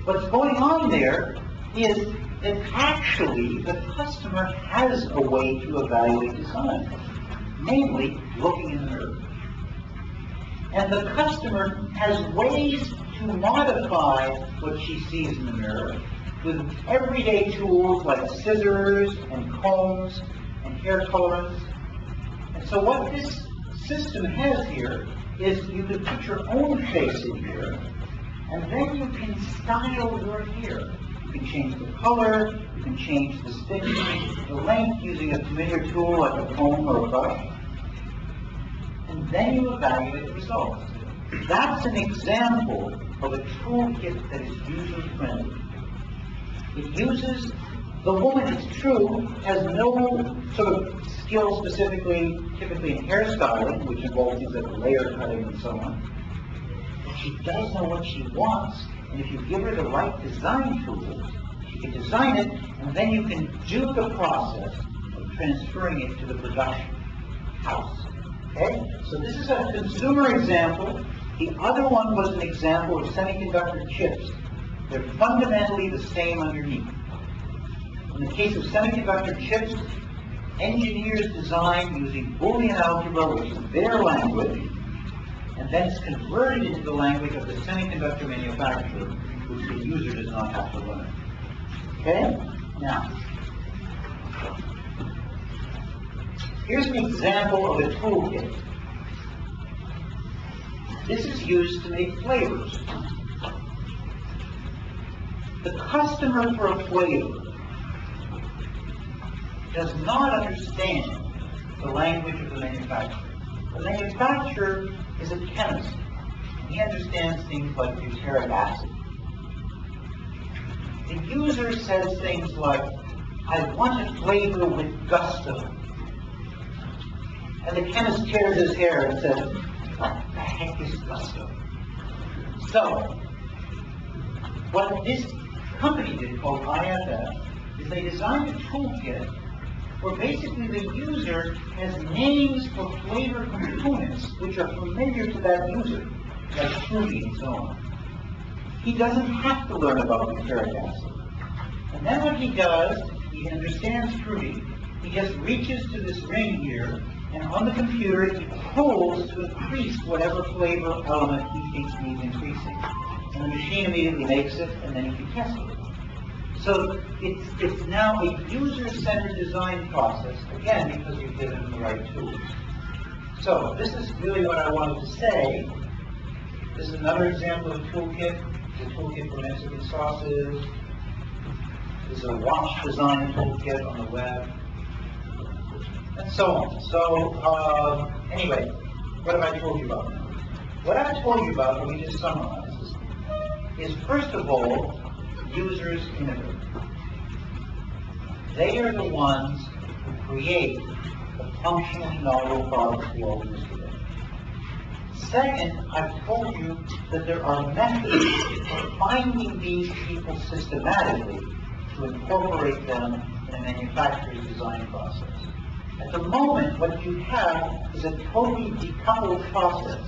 What's going on there is that actually the customer has a way to evaluate design, namely looking in the mirror. And the customer has ways to modify what she sees in the mirror with everyday tools like scissors and combs and hair colorants. And so what this system has here is you can put your own face in here, and then you can style your hair. You can change the color, you can change the thickness, the length using a familiar tool like a comb or a brush, and then you evaluate the results. That's an example of a toolkit that is user-friendly. It uses, the woman, it's true, has no sort of skill specifically, typically in hairstyling, which involves things like layer cutting and so on. But she does know what she wants, and if you give her the right design tools, she can design it, and then you can do the process of transferring it to the production house. Okay? So this is a consumer example. The other one was an example of semiconductor chips. They're fundamentally the same underneath. In the case of semiconductor chips, engineers design using Boolean algebra, which is their language, and then it's converted into the language of the semiconductor manufacturer, which the user does not have to learn. Okay? Now, here's an example of a toolkit. This is used to make flavors. The customer for a flavor does not understand the language of the manufacturer. The manufacturer is a chemist. He understands things like butyric acid. The user says things like, I want a flavor with gusto. And the chemist tears his hair and says, what the heck is gusto? So, what this company did called IFF is they designed a toolkit where basically the user has names for flavor components which are familiar to that user, like fruity and so on. He doesn't have to learn about butyric acid. And then what he does, he understands fruity, he just reaches to this ring here, and on the computer he pulls to increase whatever flavor element he thinks needs increasing. And the machine immediately makes it, and then he can test it. So it's now a user-centered design process, again, because you've given them the right tools. So this is really what I wanted to say. This is another example of a toolkit. It's a toolkit for Mexican sauces. This is a watch design toolkit on the web, and so on. So anyway, what have I told you about now? What I've told you about, let me just summarize, is first of all, users innovate. They are the ones who create the functionally novel products we all use today. Second, I've told you that there are methods for finding these people systematically to incorporate them in a manufacturer's design process. At the moment, what you have is a totally decoupled process.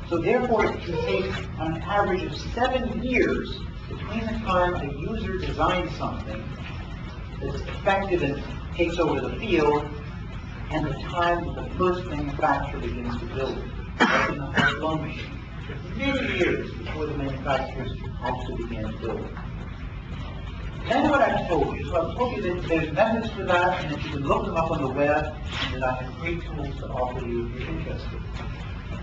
So therefore, it can take on an average of 7 years between the time a user designs something that's effective and takes over the field and the time that the first manufacturer begins to build it. Like in the high-flow machine. It's many years before the manufacturers actually begin to build it. Then what I've told you, so I've told you that there's methods for that, and that you can look them up on the web, and that I have free tools to offer you if you're interested.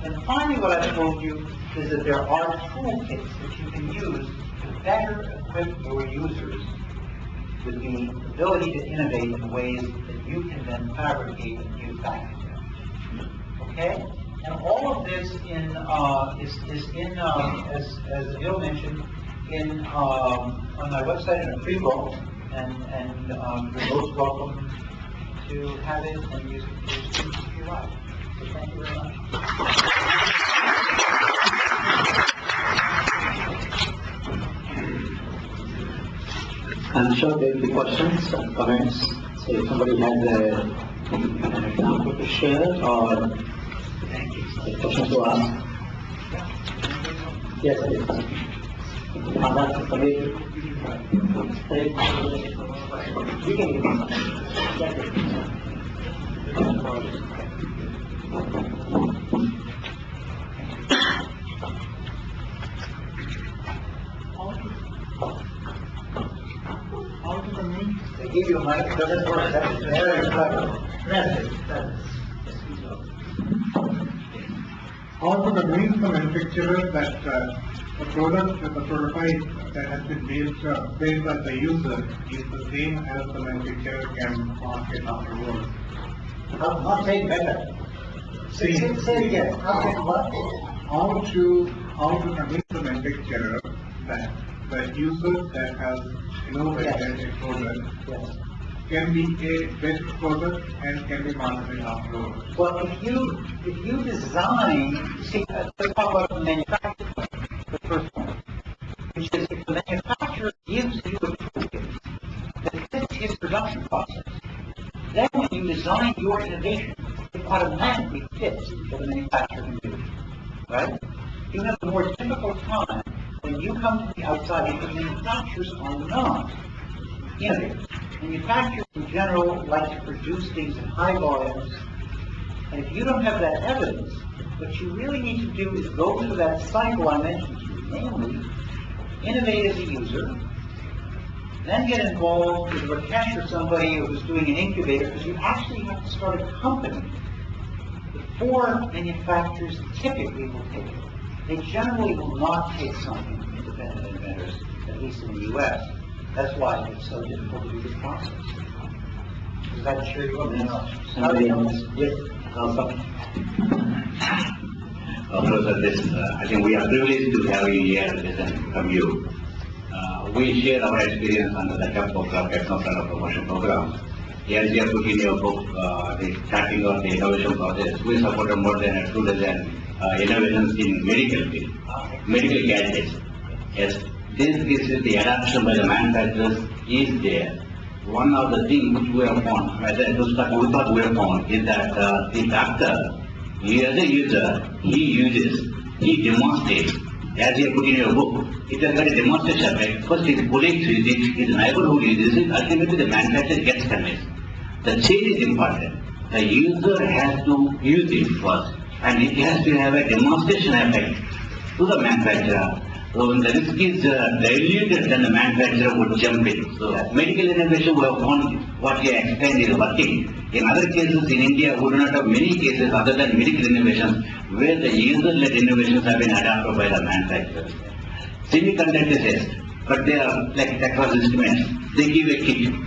And finally, what I've told you is that there are toolkits that you can use to better equip your users with the ability to innovate in ways that you can then fabricate and give back to them. Okay? And all of this is in as Bill mentioned, on my website in a free book, and you're most welcome to have it and use it for your students if you like. So thank you very much. I'm sure there will be questions and comments. So if somebody has an example to share or a question to ask. Yes, please. That's the way. We can do They give you a mic, it doesn't work, that's very clever. How to convince the manufacturer that the product, the prototype that has been based on the user is the same as the manufacturer can market afterwards. Not saying better. Say it again. How can what? How to convince the manufacturer that the user that has innovated a product Yes. can be a best product and can be marketed afterwards. Well, if you design, see, let's talk about the manufacturer, the first one, which is if the manufacturer gives you a toolkit that fits his production process, then when you design your innovation, it automatically fits what the manufacturer can do, right? You have a more difficult time when you come to the outside because manufacturers are not innovators. Manufacturers in general like to produce things in high volumes, and if you don't have that evidence, what you really need to do is go through that cycle I mentioned to you, namely, innovate as a user, then get involved with Rakesh or somebody who's doing an incubator, because you actually have to start a company before manufacturers typically will take it. They generally will not take something from independent inventors, at least in the U.S. That's why it's so difficult to do this process. Does that assure you of that? Somebody else? Yes. Also. Professor, I think we are privileged to have you here listen from you. We share our experience under the CAP of Techno Startup Promotion Program. As you have put in your book, the starting of the innovation process, we supported more than 2 dozen innovations in medical field, medical gadgets. Yes, this is the adoption by the manufacturers is there. One of the things which we have found, we have found is that the doctor, as a user, he demonstrates, as you put in your book, it has got a demonstration effect. First his colleagues use it, his neighborhood uses it, ultimately the manufacturer gets convinced. The change is important. The user has to use it first, and it has to have a demonstration effect to the manufacturer. So when the risk is diluted, then the manufacturer would jump in. So medical innovation, we have found what you explained is working. In other cases in India, we do not have many cases other than medical innovations where the user-led innovations have been adopted by the manufacturers. Semiconductors, yes, but they are like Texas Instruments. They give a kit.